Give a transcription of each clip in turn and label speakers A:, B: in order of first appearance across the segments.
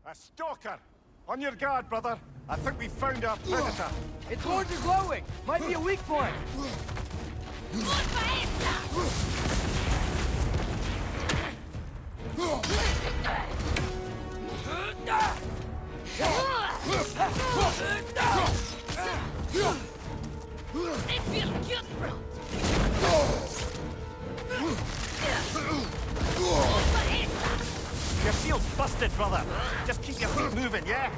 A: A stalker! On your guard, brother. I think we found our predator.
B: Its horns are glowing. Might be a weak point.
C: I feel cute, bro.
A: Your shield's busted, brother. Just keep your feet moving, yeah?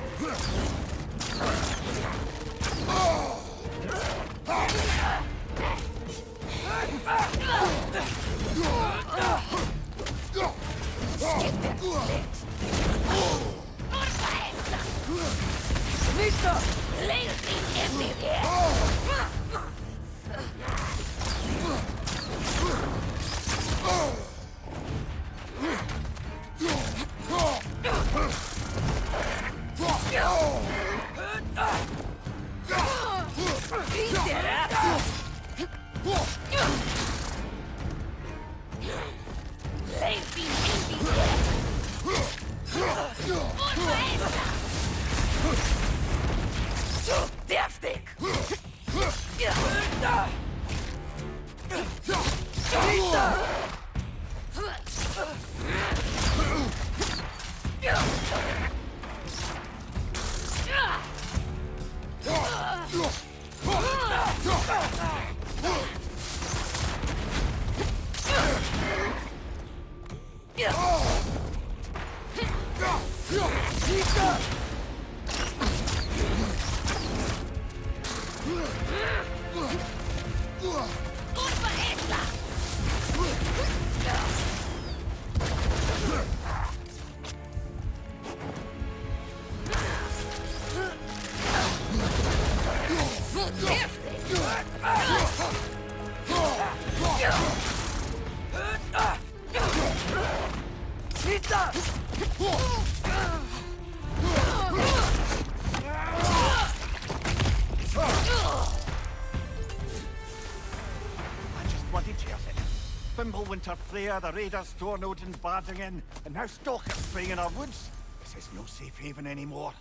B: Lisa!
A: Winter Freya, the raiders, Stornodin barging in, and now stalkers spraying in our woods. This is no safe haven anymore.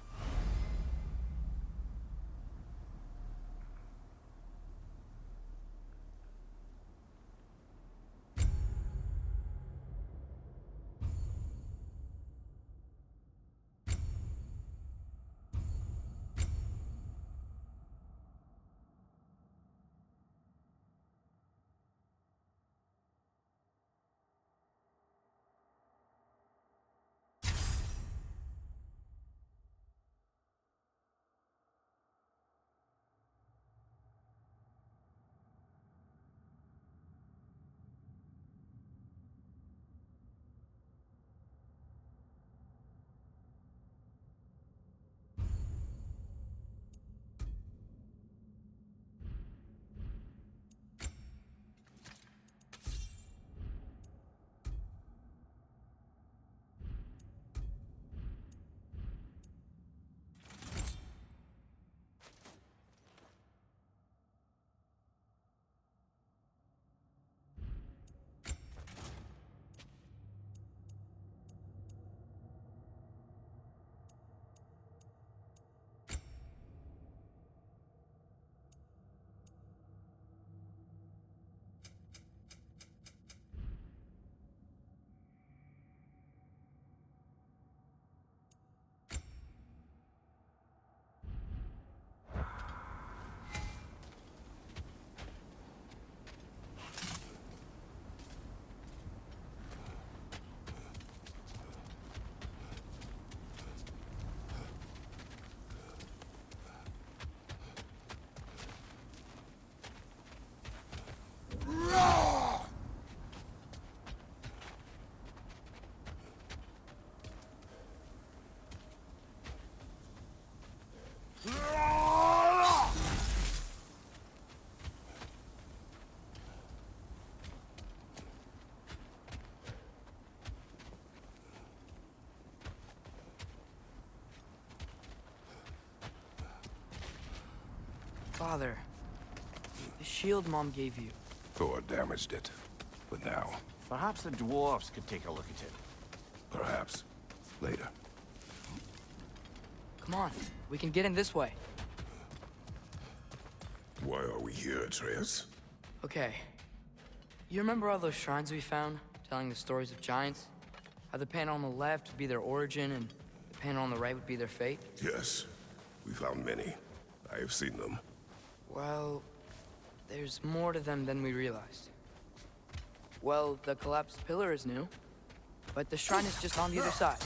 B: Father, the shield Mom gave you.
D: Thor damaged it. But now,
A: Perhaps the dwarves could take a look at it.
D: perhaps, later.
B: Come on, we can get in this way.
D: Why are we here, Atreus?
B: Okay. You remember all those shrines we found, telling the stories of giants? How the panel on the left would be their origin, and the panel on the right would be their fate?
D: Yes. We found many. I have seen them.
B: Well, there's more to them than we realized. Well, the collapsed pillar is new, but the shrine is just on the other side.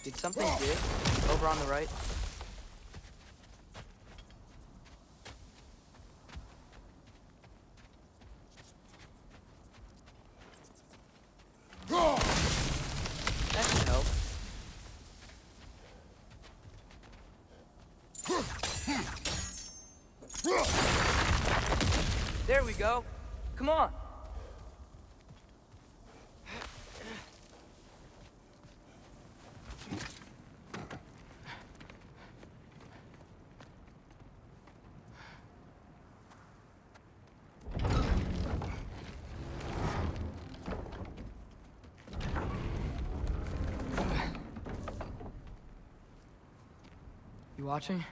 B: Did something give over on the right? That should help. There we go. Come on. You watching?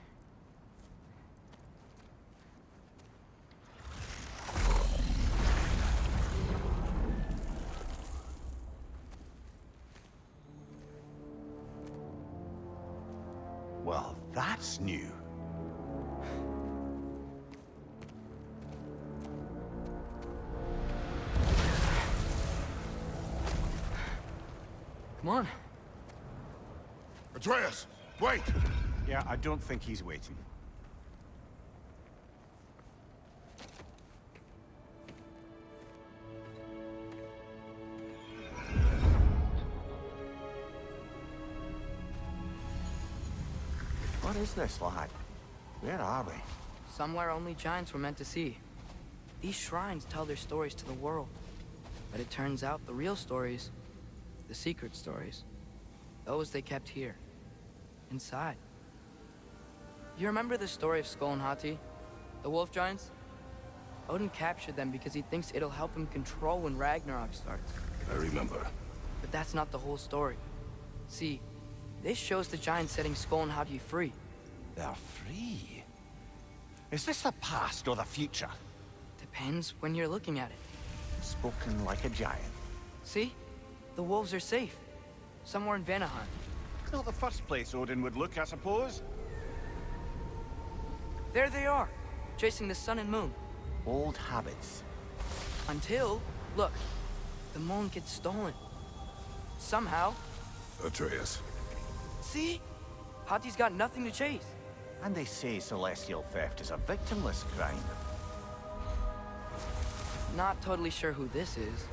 A: Well, that's new.
B: Come on.
D: Atreus! Wait!
A: Yeah, I don't think he's waiting. What is this, lad? Where are we?
B: Somewhere only giants were meant to see. These shrines tell their stories to the world. But it turns out the real stories, the secret stories, those they kept here, inside. You remember the story of Skull and Hati? The wolf giants? Odin captured them because he thinks it'll help him control when Ragnarok starts.
D: I remember.
B: But that's not the whole story. See, this shows the giants setting Skull and Hati free.
A: They're free. Is this the past or the future?
B: Depends when you're looking at it.
A: Spoken like a giant.
B: See? The wolves are safe. Somewhere in Vanaheim.
A: Not the first place Odin would look, I suppose.
B: There they are, chasing the sun and moon.
A: Old habits.
B: Until, look, the moon gets stolen. Somehow.
D: Atreus.
B: See? Hati's got nothing to chase.
A: And they say celestial theft is a victimless crime.
B: Not totally sure who this is,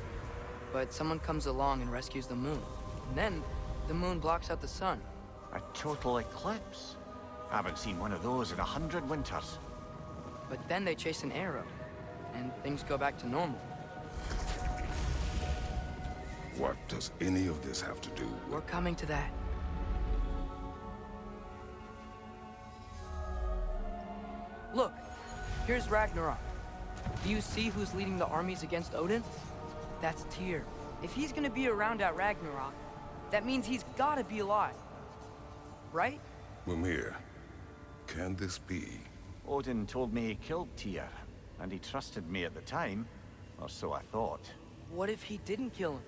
B: but someone comes along and rescues the moon. And then, the moon blocks out the sun.
A: A total eclipse. Haven't seen one of those in 100 winters.
B: But then they chase an arrow, and things go back to normal.
D: What does any of this have to do
B: We're
D: with...
B: coming to that. Look, here's Ragnarok. Do you see who's leading the armies against Odin? That's Tyr. If he's gonna be around at Ragnarok, that means he's gotta be alive. Right?
D: Mimir, can this be?
A: Odin told me he killed Tyr, and he trusted me at the time, or so I thought.
B: What if he didn't kill him?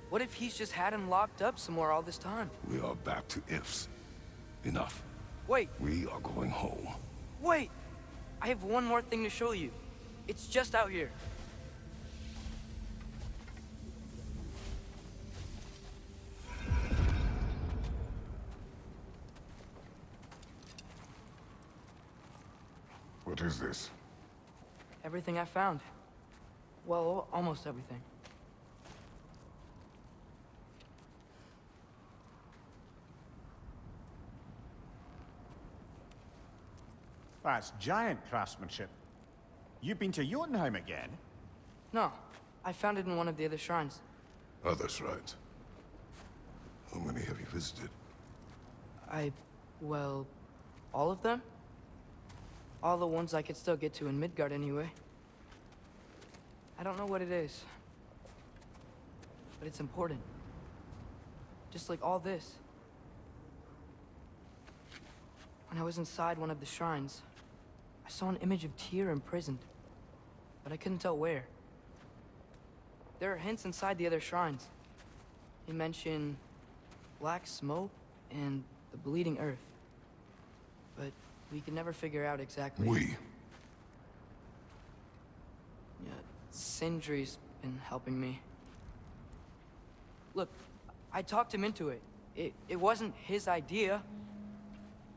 B: What if he's just had him locked up somewhere all this time?
D: We are back to ifs. Enough.
B: Wait,
D: We are going home.
B: wait! I have one more thing to show you. It's just out here.
D: What is this?
B: Everything I found. Well, almost everything.
A: That's giant craftsmanship. You've been to Jotunheim again?
B: No, I found it in one of the other shrines.
D: Other shrines? How many have you visited?
B: Well, all of them? All the ones I could still get to in Midgard anyway. I don't know what it is, but it's important. Just like all this. When I was inside one of the shrines, I saw an image of Tyr imprisoned, but I couldn't tell where. There are hints inside the other shrines. They mention black smoke and the bleeding earth. But we could never figure out exactly. Yeah, Sindri's been helping me. Look, I talked him into it. It wasn't his idea.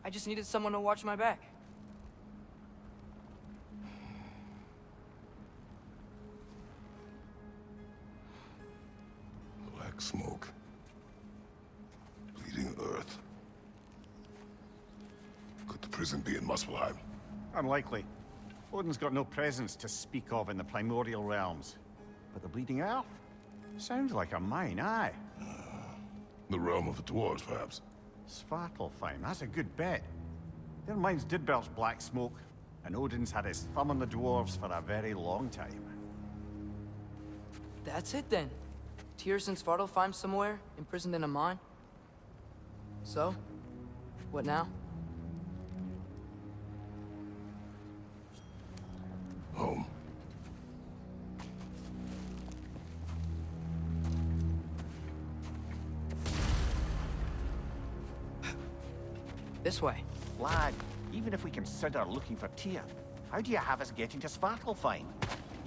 B: I just needed someone to watch my back.
D: Black smoke. Bleeding earth. Could the prison be in Muspelheim?
A: Unlikely. Odin's got no presence to speak of in the primordial realms. But the Bleeding Earth? Sounds like a mine, aye.
D: The realm of the dwarves, perhaps?
A: Svartalfheim, that's a good bet. Their mines did belch black smoke, and Odin's had his thumb on the dwarves for a very long time.
B: That's it then. Tyr's in Svartalfheim somewhere, imprisoned in a mine. So, what now?
D: Home.
B: This way.
A: Lad, even if we consider looking for Tyr, how do you have us getting to Svartalfheim?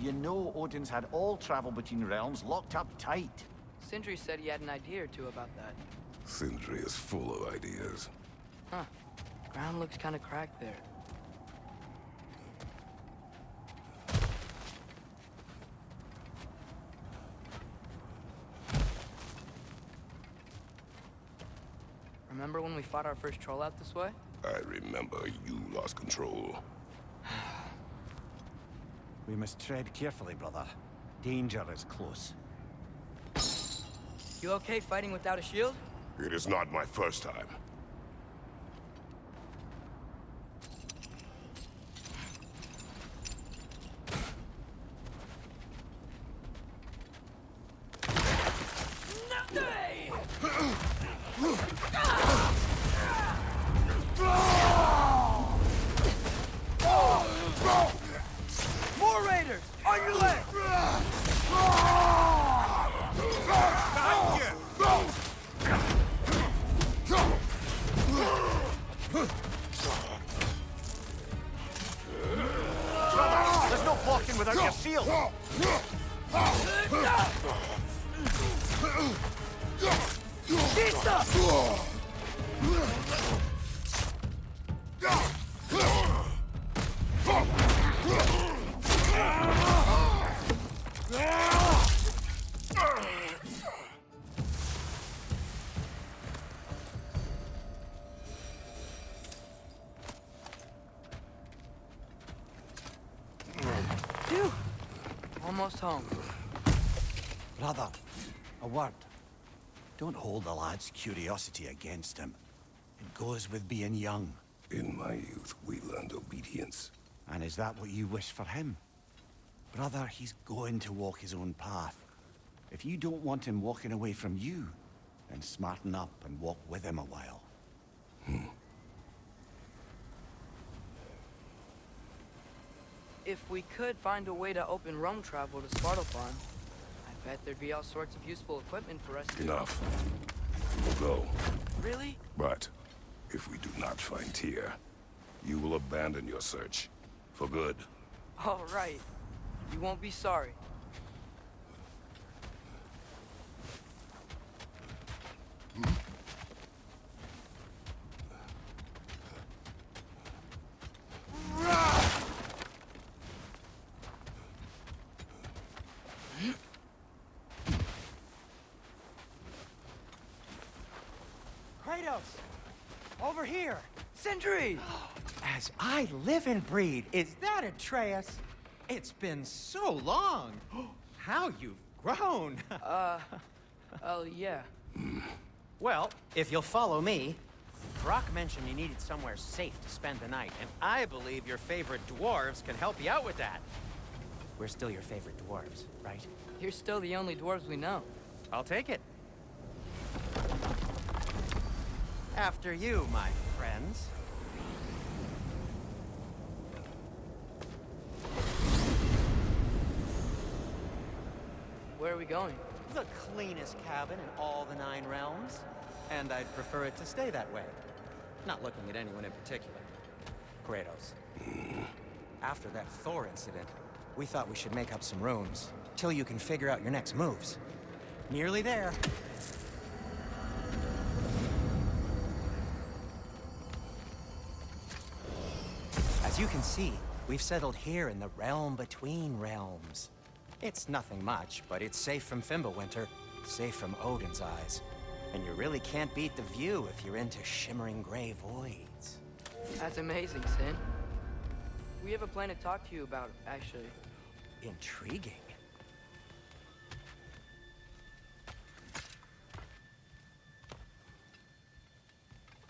A: You know Odin's had all travel between realms locked up tight.
B: Sindri said he had an idea or two about that.
D: Sindri is full of ideas.
B: Huh. Ground looks kind of cracked there. Remember when we fought our first troll out this way?
D: I remember you lost control.
A: We must tread carefully, brother. Danger is close.
B: You okay fighting without a shield?
D: It is not my first time.
B: More raiders! On your left!
A: There's no blocking without your shield!
B: Phew. Almost home.
A: Brother, a word. Don't hold the lad's curiosity against him. It goes with being young.
D: In my youth, we learned obedience.
A: And is that what you wish for him? Brother, he's going to walk his own path. If you don't want him walking away from you, then smarten up and walk with him a while.
B: If we could find a way to open roam travel to Svartalfheim, I bet there'd be all sorts of useful equipment for us to...
D: Enough. We'll go.
B: Really?
D: But if we do not find Tyr, you will abandon your search. For good.
B: All right. You won't be sorry.
E: Kratos! Over here!
B: Sindri!
E: As I live and breathe, is that Atreus? It's been so long! how you've grown.
B: Oh, yeah.
E: Well, if you'll follow me, Brock mentioned you needed somewhere safe to spend the night, and I believe your favorite dwarves can help you out with that. We're still your favorite dwarves, right?
B: You're still the only dwarves we know.
E: I'll take it. After you, my friends.
B: Where are we going?
E: The cleanest cabin in all the 9 realms. And I'd prefer it to stay that way. Not looking at anyone in particular. Kratos. After that Thor incident, we thought we should make up some rooms, till you can figure out your next moves. Nearly there. As you can see, we've settled here in the realm between realms. It's nothing much, but it's safe from Fimbulwinter, safe from Odin's eyes. And you really can't beat the view if you're into shimmering gray voids.
B: That's amazing, Sin. We have a plan to talk to you about, actually.
E: Intriguing.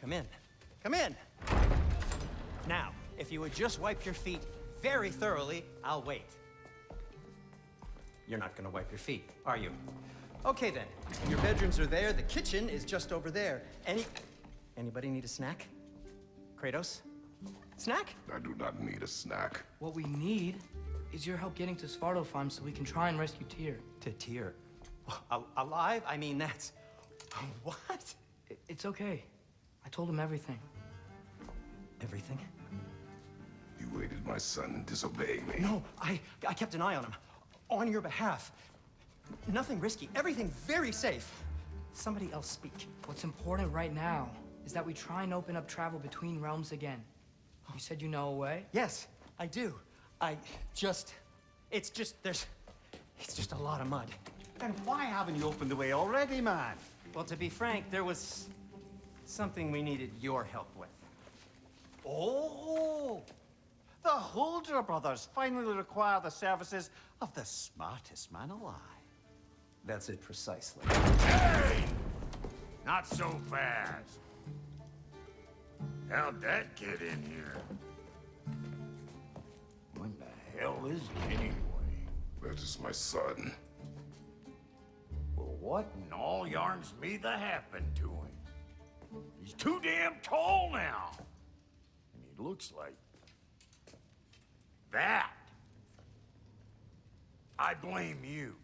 E: Come in. Come in! Now, if you would just wipe your feet very thoroughly, I'll wait. You're not gonna wipe your feet, are you? Okay then. Your bedrooms are there, the kitchen is just over there. Anybody need a snack? Kratos? Snack?
D: I do not need a snack.
B: What we need is your help getting to Svartalfheim so we can try and rescue Tyr.
E: To Tyr. Alive? I mean, that's... What?
B: It's okay. I told him everything.
E: Everything?
D: You aided my son in disobeying me.
E: No, I kept an eye on him. On your behalf. Nothing risky. Everything very safe. Somebody else speak.
B: What's important right now is that we try and open up travel between realms again. You said you know a way?
E: Yes, I do. It's just a lot of mud.
A: Then why haven't you opened the way already, man?
E: Well, to be frank, there was something we needed your help with.
A: Oh! The Holder brothers finally require the services of the smartest man alive.
E: That's it precisely.
F: Hey! Not so fast. How'd that get in here? What the hell is it anyway?
D: That is my son.
F: Well, what in all yarns me that happened to him? He's too damn tall now. And he looks like that. I blame you.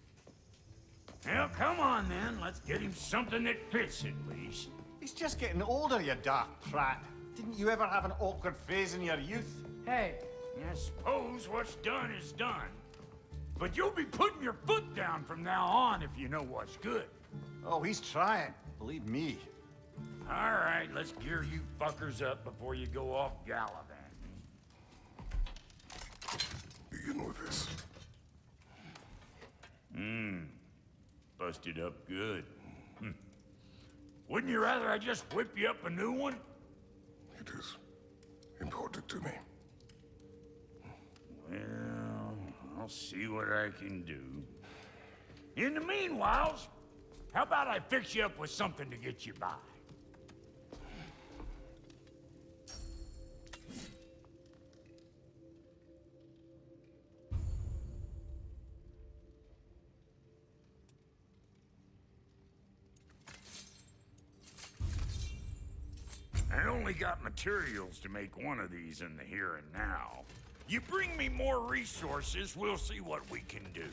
F: Well, come on then. Let's get him something that fits at least.
A: He's just getting older, you daft prat. Didn't you ever have an awkward phase in your youth?
B: Hey,
F: I suppose what's done is done. But you'll be putting your foot down from now on if you know what's good.
A: Oh, he's trying. Believe me.
F: All right, let's gear you fuckers up before you go off gallivanting.
D: Begin with this.
F: Busted up good. Wouldn't you rather I just whip you up a new one?
D: It is important to me.
F: Well, I'll see what I can do. In the meanwhile, how about I fix you up with something to get you by? I only got materials to make one of these in the here and now. You bring me more resources, we'll see what we can do.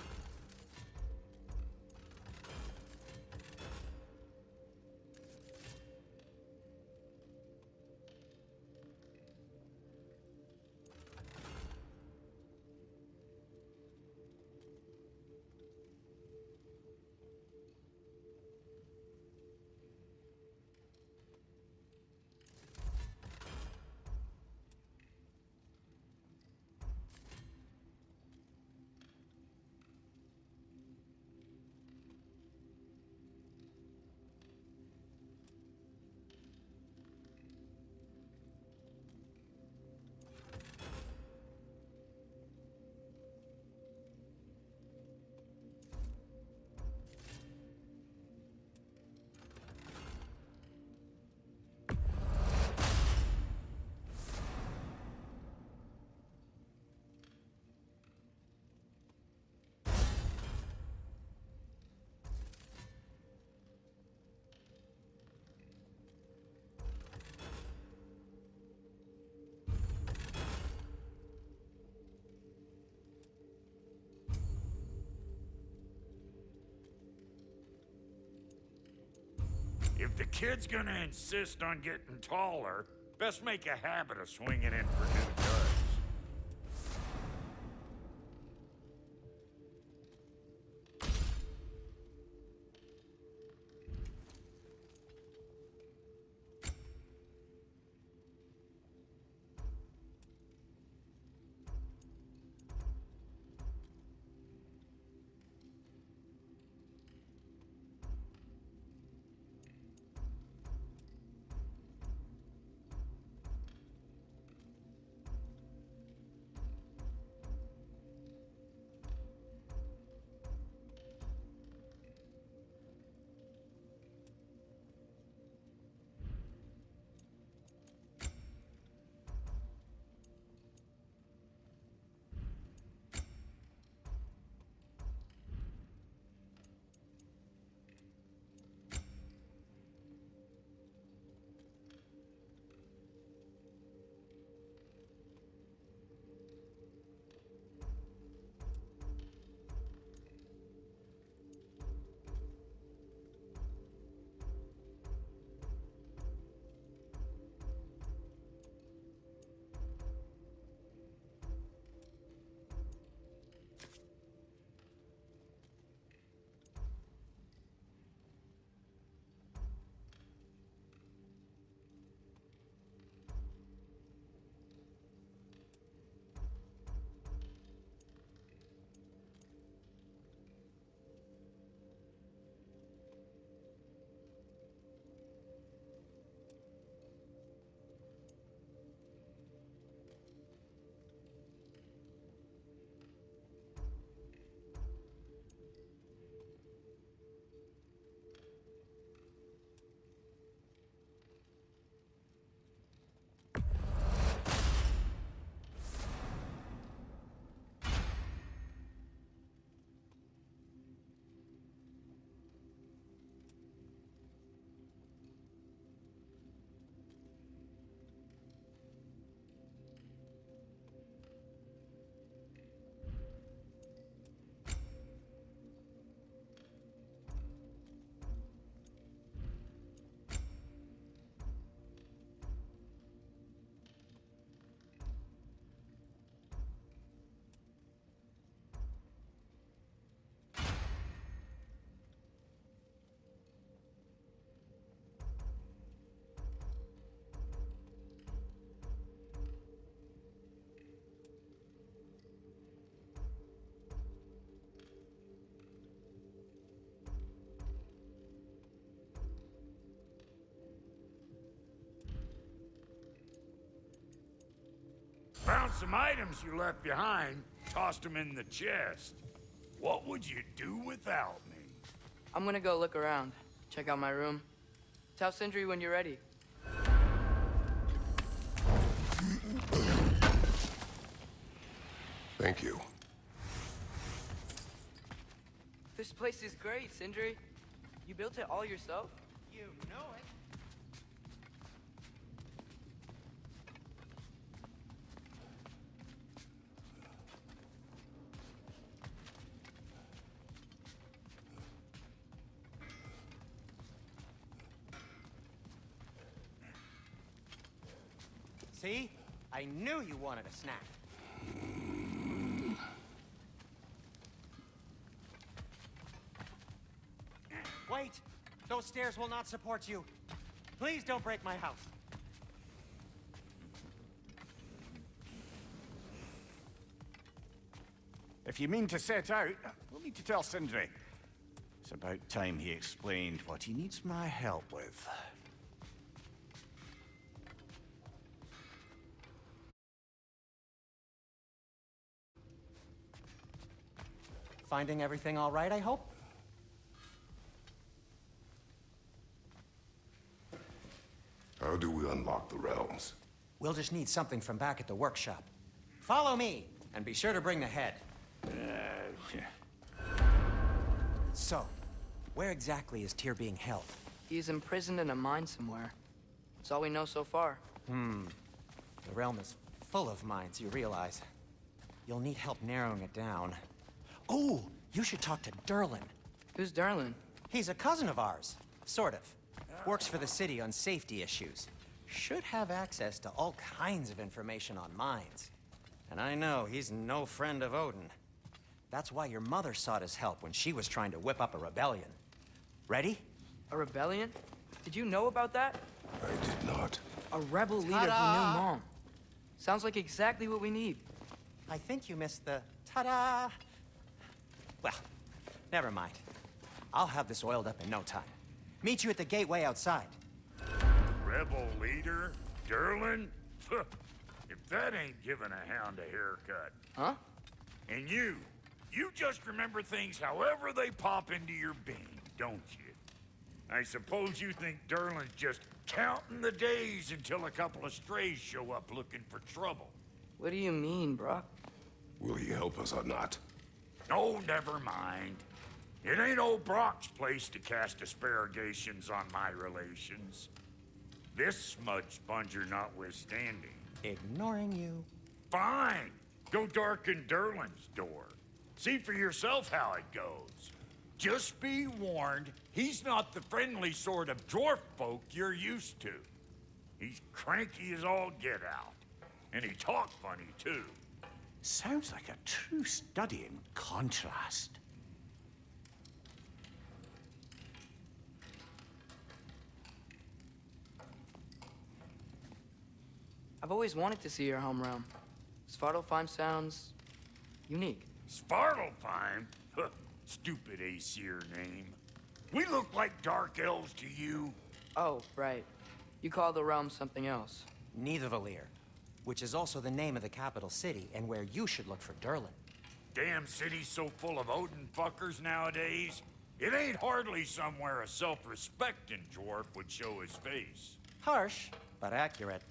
F: the kid's gonna insist on getting taller, best make a habit of swinging in for new duds. Found some items you left behind, tossed them in the chest. What would you do without me?
B: I'm gonna go look around, check out my room. Tell Sindri when you're ready.
D: Thank you.
B: This place is great, Sindri. You built it all yourself?
E: You know it. See? I knew you wanted a snack. Wait! Those stairs will not support you. Please don't break my house.
A: If you mean to set out, we'll need to tell Sindri. It's about time he explained what he needs my help with.
E: Finding everything all right, I hope?
D: How do we unlock the realms?
E: We'll just need something from back at the workshop. Follow me, and be sure to bring the head. So, where exactly is Tyr being held?
B: He's imprisoned in a mine somewhere. That's all we know so far.
E: The realm is full of mines, you realize. You'll need help narrowing it down. Oh, you should talk to Durlin.
B: Who's Derlin?
E: He's a cousin of ours. Sort of. Works for the city on safety issues. Should have access to all kinds of information on mines. And I know he's no friend of Odin. That's why your mother sought his help when she was trying to whip up a rebellion. Ready?
B: A rebellion? Did you know about that?
D: I did not.
B: A rebel leader who knew Mom. Sounds like exactly what we need.
E: I think you missed the ta-da. Well, never mind. I'll have this oiled up in no time. Meet you at the gateway outside.
F: Rebel leader? Durlin? If that ain't giving a hound a haircut.
B: Huh?
F: And you just remember things however they pop into your being, don't you? I suppose you think Durlin's just counting the days until a couple of strays show up looking for trouble.
B: What do you mean, Brock?
D: Will he help us or not?
F: Oh, never mind. It ain't old Brock's place to cast aspersions on my relations. This smudge sponger notwithstanding.
E: Ignoring you.
F: Fine. Go darken Durlin's door. See for yourself how it goes. Just be warned, he's not the friendly sort of dwarf folk you're used to. He's cranky as all get out. And he talks funny, too.
A: Sounds like a true study in contrast.
B: I've always wanted to see your home realm. Svartalfheim sounds unique.
F: Svartalfheim? Huh, stupid Aesir name. We look like dark elves to you.
B: Oh, right. You call the realm something else.
E: Nidavellir, which is also the name of the capital city and where you should look for Durlin.
F: Damn city's so full of Odin fuckers nowadays. It ain't hardly somewhere a self-respecting dwarf would show his face.
E: Harsh, but accurate.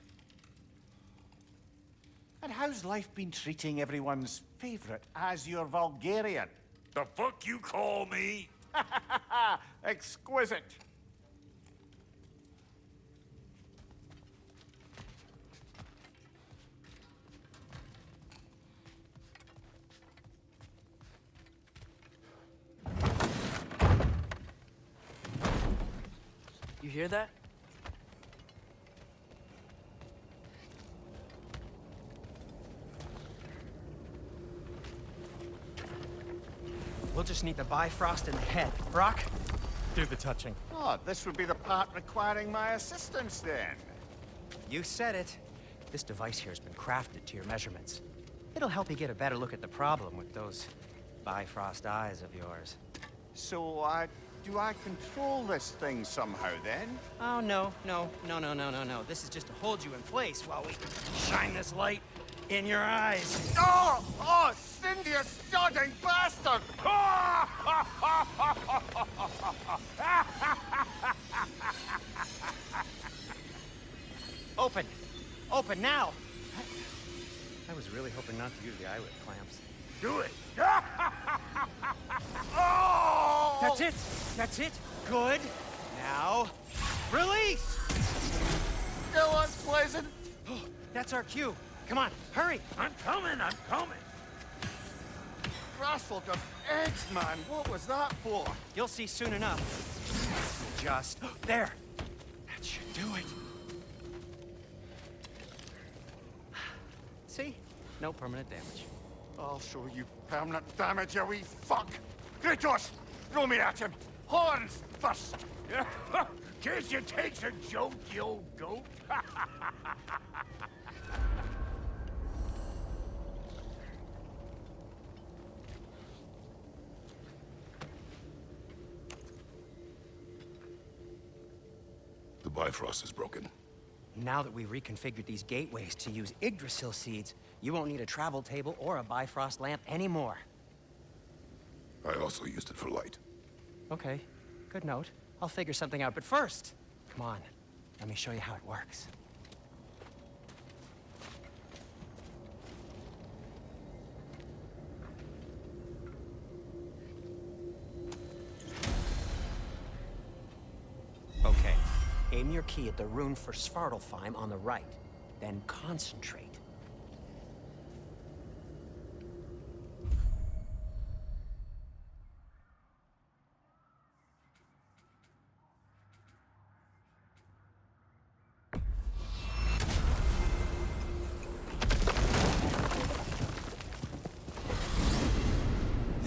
A: And how's life been treating everyone's favorite Azure Vulgarian?
F: The fuck you call me?
A: Exquisite.
B: You hear that?
E: We'll just need the Bifrost in the head. Brock, do the touching.
A: Oh, this would be the part requiring my assistance then.
E: You said it. This device here has been crafted to your measurements. It'll help you get a better look at the problem with those Bifrost eyes of yours.
A: So, do I control this thing somehow then?
E: Oh, no. This is just to hold you in place while we shine this light in your eyes.
A: Oh! Oh, Cindy, you sodding bastard!
E: Open! Open now! I was really hoping not to use the eyelid clamps.
F: Do it.
A: Oh!
E: That's it! That's it! Good! Now, release!
A: Still unpleasant.
E: That's our cue. Come on, hurry!
F: I'm coming.
A: Grassful of eggs, man. What was that for?
E: You'll see soon enough. Just there. That should do it. See? No permanent damage.
A: I'll show you permanent damage, you wee fuck. Kratos, throw me at him. Horns first.
F: Can't you take a joke, you old goat?
D: The Bifrost is broken.
E: Now that we've reconfigured these gateways to use Yggdrasil seeds, you won't need a travel table or a Bifrost lamp anymore.
D: I also used it for light.
E: Okay, good note. I'll figure something out, but first, come on. Let me show you how it works. Okay, aim your key at the rune for Svartalfheim on the right, then concentrate.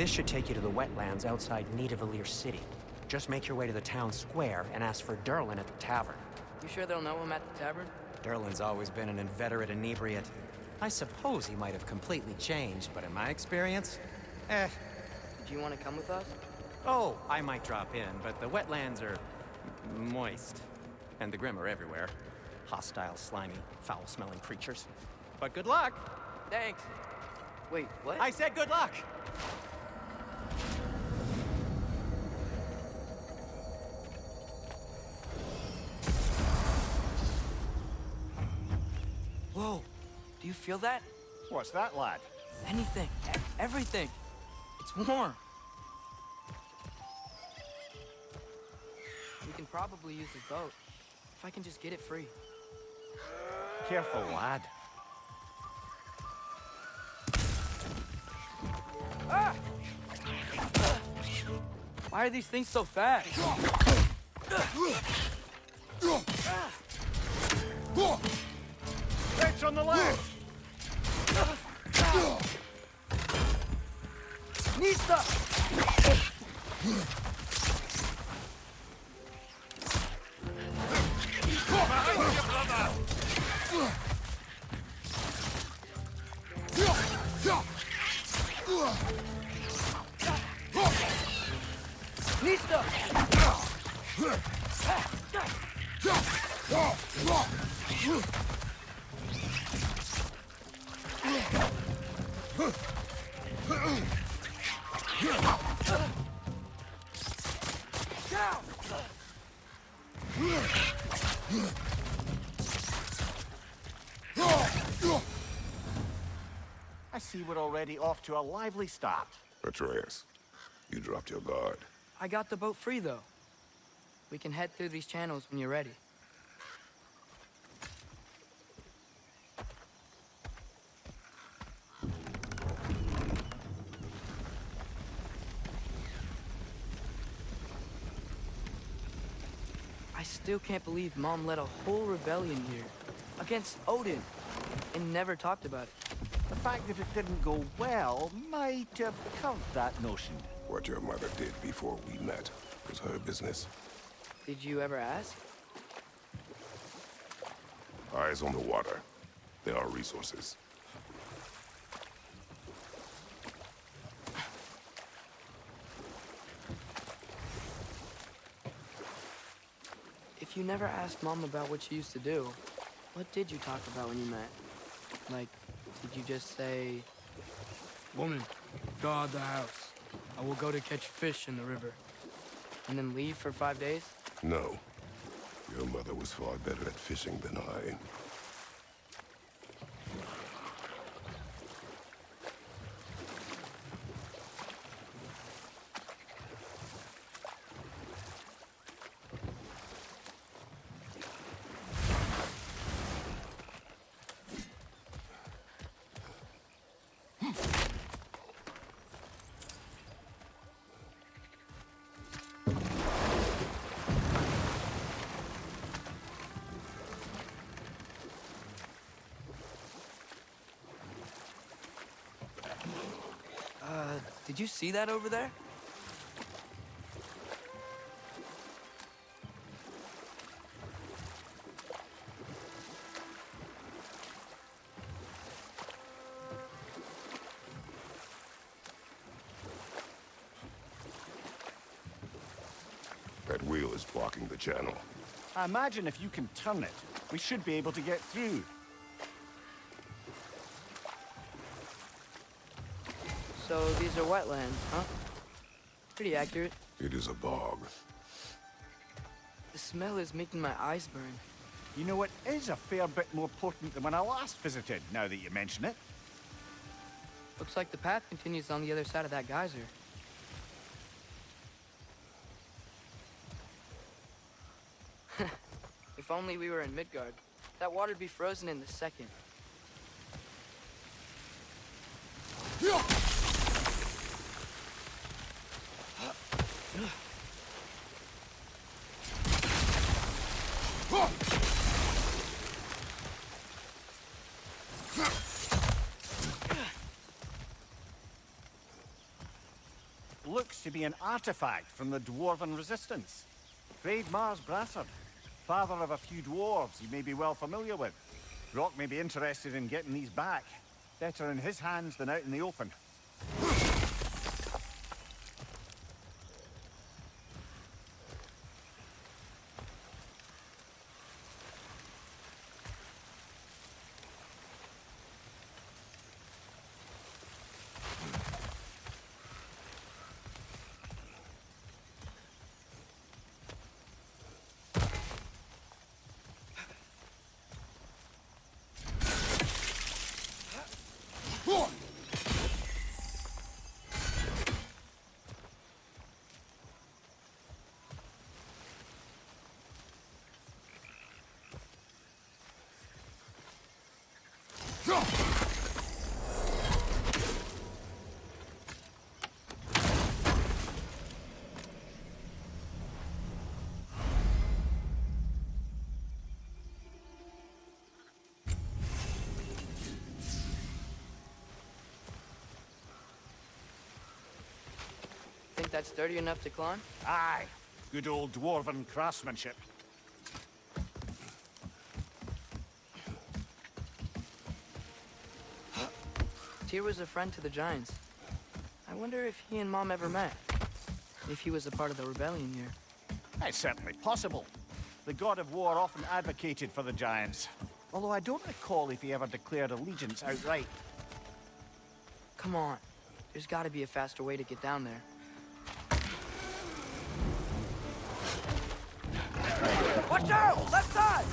E: This should take you to the wetlands outside Nidavellir City. Just make your way to the town square and ask for Derlin at the tavern.
B: You sure they'll know him at the tavern?
E: Derlin's always been an inveterate inebriate. I suppose he might have completely changed, but in my experience,
B: Do you want to come with us?
E: Oh, I might drop in, but the wetlands are moist. And the Grim are everywhere. Hostile, slimy, foul-smelling creatures. But good luck!
B: Thanks. Wait, what?
E: I said good luck!
B: Whoa, do you feel that?
A: What's that, lad?
B: Anything, everything. It's warm. We can probably use this boat, if I can just get it free.
A: Careful, lad.
B: Ah! Why are these things so fast?
A: Catch on the left!
B: Nista! Nista!
A: I see we're already off to a lively start.
D: Atreus, you dropped your guard.
B: I got the boat free, though. We can head through these channels when you're ready. I still can't believe Mom led a whole rebellion here. Against Odin. And never talked about it.
A: The fact that it didn't go well might have covered that notion.
D: What your mother did before we met was her business.
B: Did you ever ask?
D: Eyes on the water. There are resources.
B: If you never asked Mom about what she used to do, what did you talk about when you met? Like, did you just say, "Woman, guard the house. I will go to catch fish in the river," and then leave for 5 days?
D: No. Your mother was far better at fishing than I.
B: Did you see that over there?
D: That wheel is blocking the channel.
A: I imagine if you can turn it, we should be able to get through.
B: So these are wetlands, huh? Pretty accurate.
D: It is a bog.
B: The smell is making my eyes burn.
A: You know, it is a fair bit more potent than when I last visited, now that you mention it.
B: Looks like the path continues on the other side of that geyser. If only we were in Midgard. That water'd be frozen in the second.
A: alleged to be an artifact from the Dwarven Resistance. Great Mars Brassard, father of a few dwarves you may be well familiar with. Rock may be interested in getting these back. Better in his hands than out in the open.
B: Think that's sturdy enough to climb?
A: Aye, good old Dwarven craftsmanship.
B: Tyr was a friend to the Giants. I wonder if he and Mom ever met. If he was a part of the rebellion here.
A: It's certainly possible. The god of war often advocated for the Giants. Although I don't recall if he ever declared allegiance outright.
B: Come on. There's gotta be a faster way to get down there. Watch out! Left side!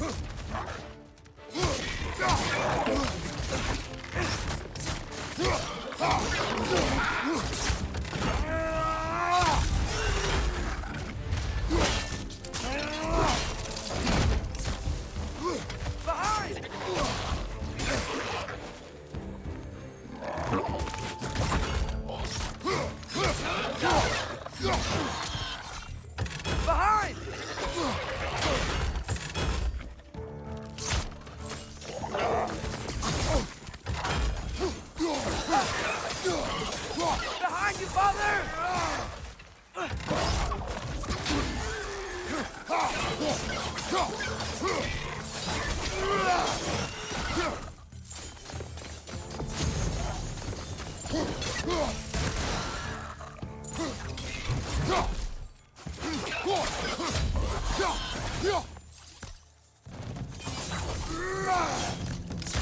B: Behind! Behind! Behind you, father!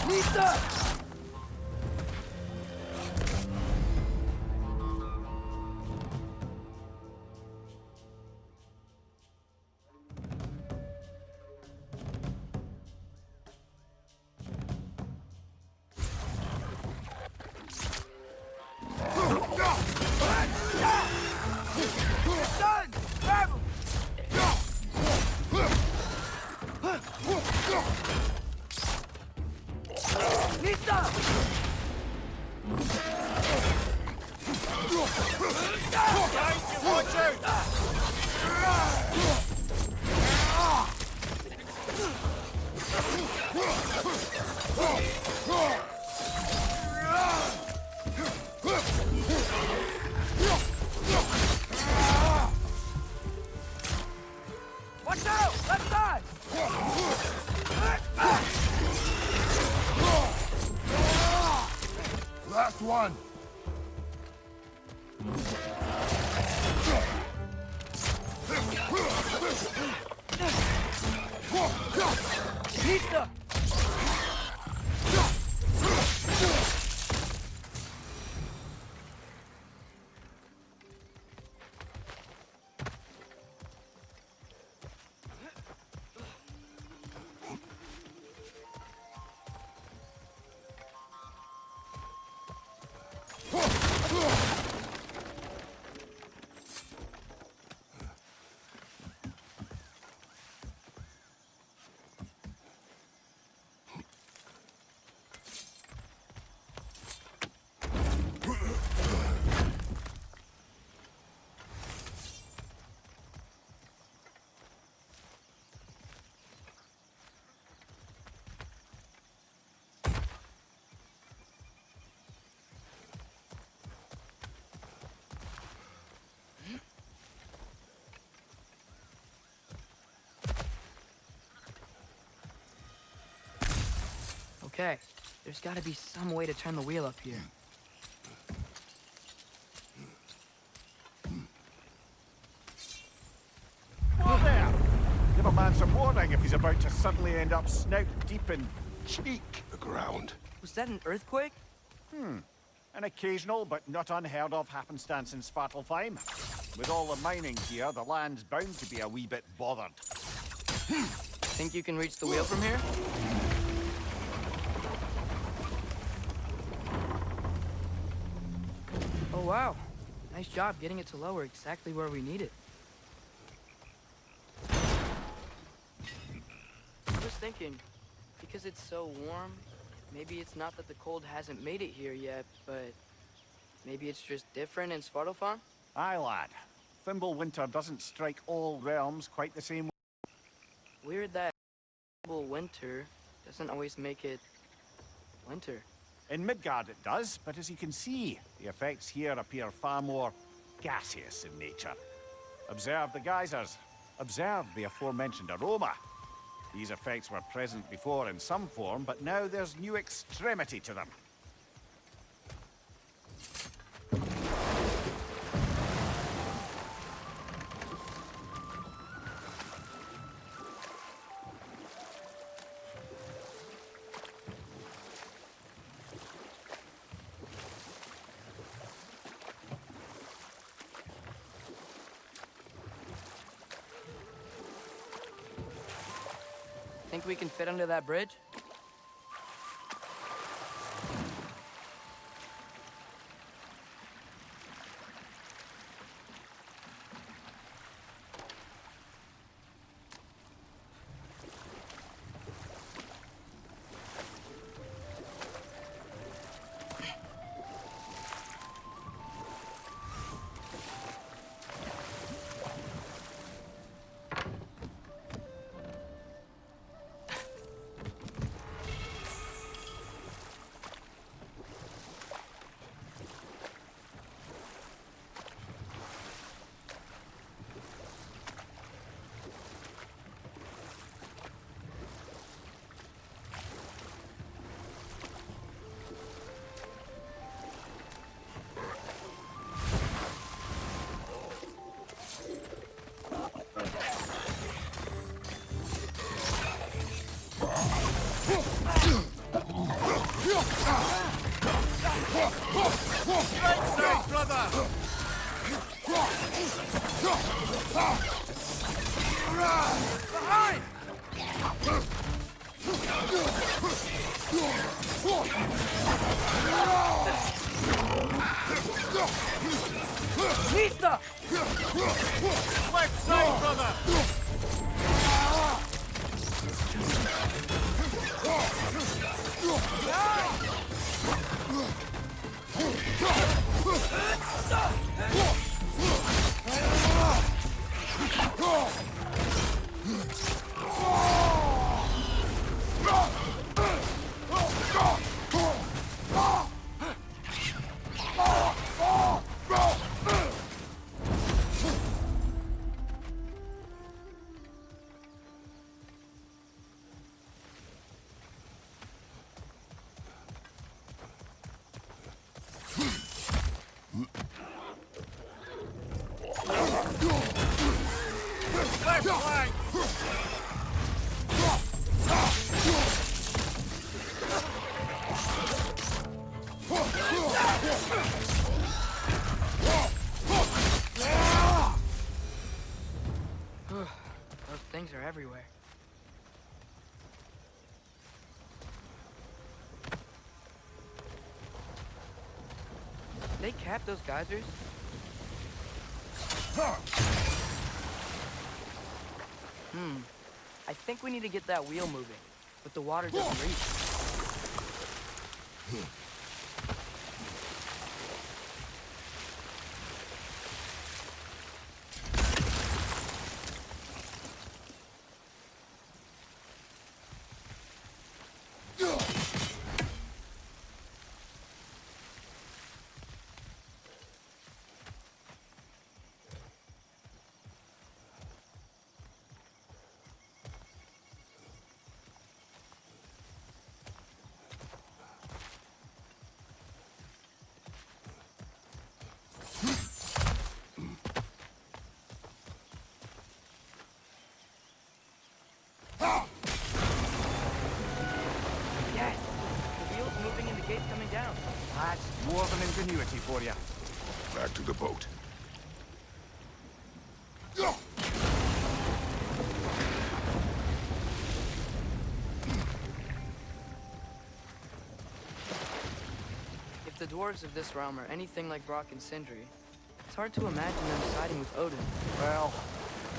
B: Lisa! Done! Grab him! Lisa! Watch Watch out! Left side!
D: Last one.
B: Lisa! Okay, there's gotta be some way to turn the wheel up here.
A: Whoa there! Give a man some warning if he's about to suddenly end up snout deep in cheek.
D: The ground.
B: Was that an earthquake?
A: An occasional but not unheard of happenstance in Svartalfheim. With all the mining here, the land's bound to be a wee bit bothered.
B: Think you can reach the wheel from here? Oh wow, nice job getting it to lower exactly where we need it. I was thinking, because it's so warm, maybe it's not that the cold hasn't made it here yet, but maybe it's just different in Svartalfheim?
A: Aye, lad. Thimble winter doesn't strike all realms quite the same way.
B: Weird that winter doesn't always make it winter.
A: In Midgard it does, but as you can see, the effects here appear far more gaseous in nature. Observe the geysers. Observe the aforementioned aroma. These effects were present before in some form, but now there's new extremity to them.
B: Think we can fit under that bridge? Vista!
A: Left side, brother! Left flank!
B: Those things are everywhere. They cap those geysers? I think we need to get that wheel moving, but the water doesn't reach. gate coming down.
A: That's dwarven ingenuity for you.
D: Back to the boat.
B: If the dwarves of this realm are anything like Brock and Sindri, it's hard to imagine them siding with Odin.
A: Well,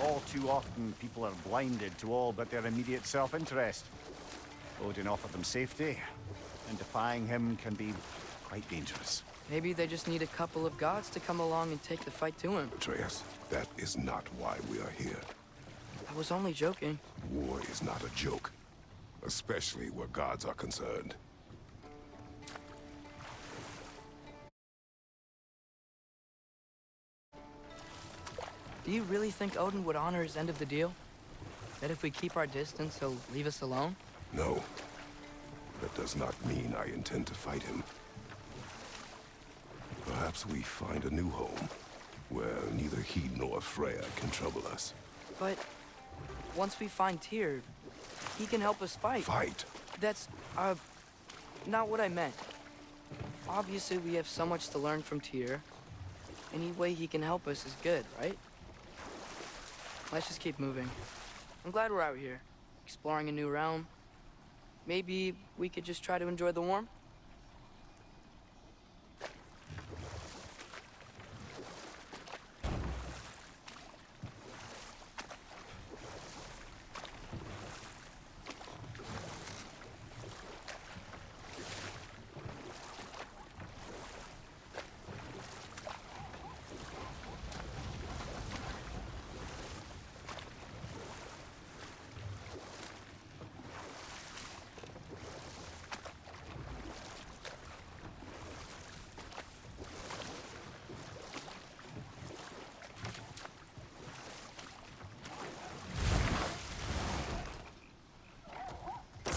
A: all too often people are blinded to all but their immediate self-interest. Odin offered them safety, and defying him can be quite dangerous.
B: Maybe they just need a couple of gods to come along and take the fight to him.
D: Atreus, that is not why we are here.
B: I was only joking.
D: War is not a joke, especially where gods are concerned.
B: Do you really think Odin would honor his end of the deal? That if we keep our distance, he'll leave us alone?
D: No. That does not mean I intend to fight him. Perhaps we find a new home, where neither he nor Freya can trouble us.
B: But once we find Tyr, he can help us fight.
D: Fight?
B: That's, not what I meant. Obviously, we have so much to learn from Tyr. Any way he can help us is good, right? Let's just keep moving. I'm glad we're out here, exploring a new realm. Maybe we could just try to enjoy the warmth?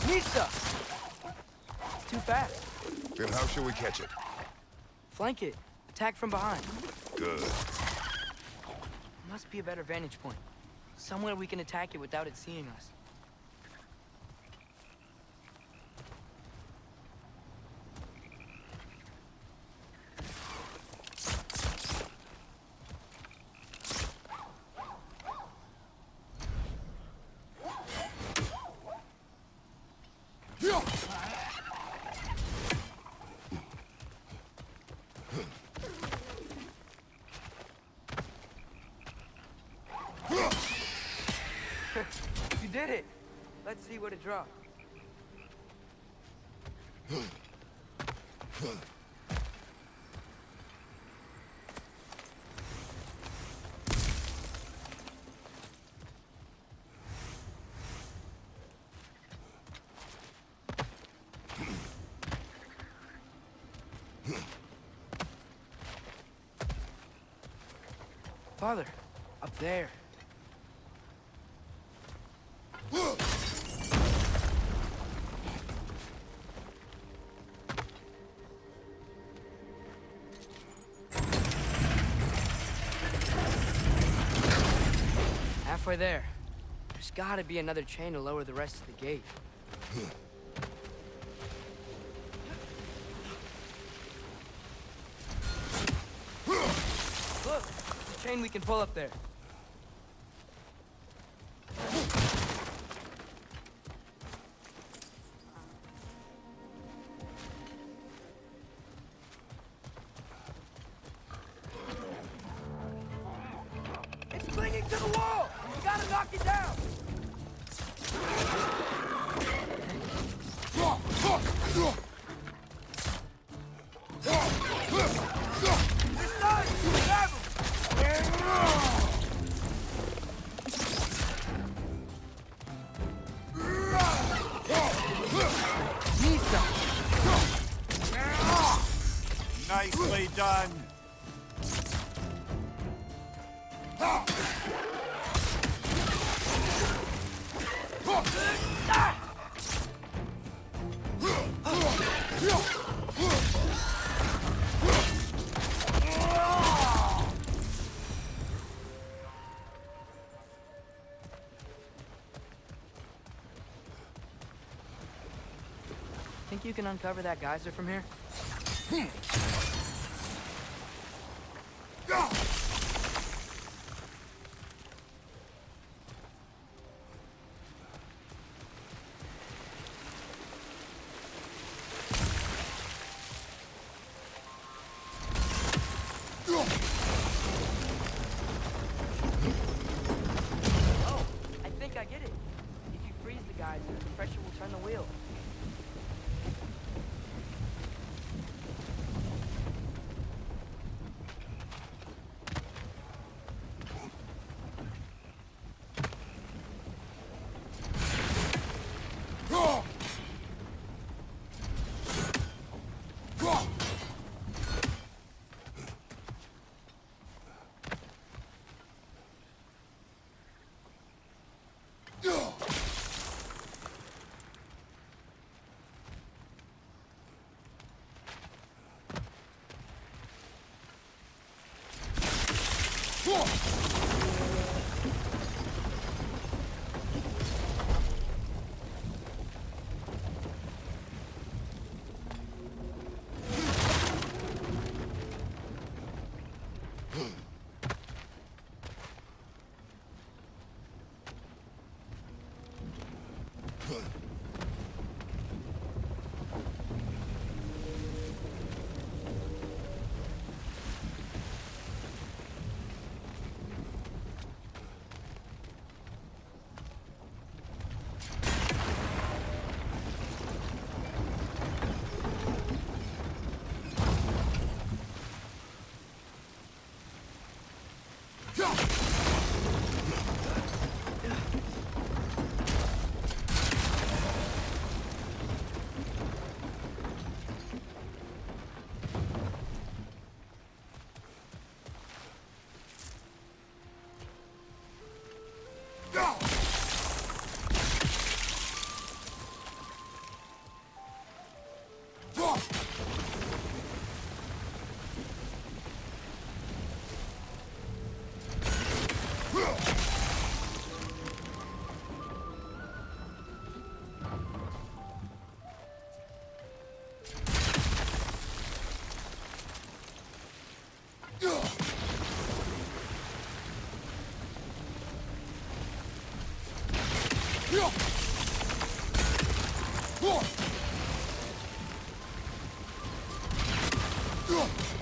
B: Nista! It's too fast.
D: Then how shall we catch it?
B: Flank it. Attack from behind.
D: Good.
B: Must be a better vantage point. Somewhere we can attack it without it seeing us. You did it! Let's see what it dropped. Father, up there. Halfway there. There's gotta be another chain to lower the rest of the gate. Look! There's a chain we can pull up there. It's clinging to the wall! We gotta knock it down! It's done! Grab him! Nisa!
A: Nicely done.
B: I think you can uncover that geyser from here? Oh, I think I get it. If you freeze the geyser, the pressure will turn the wheel.
G: Ugh!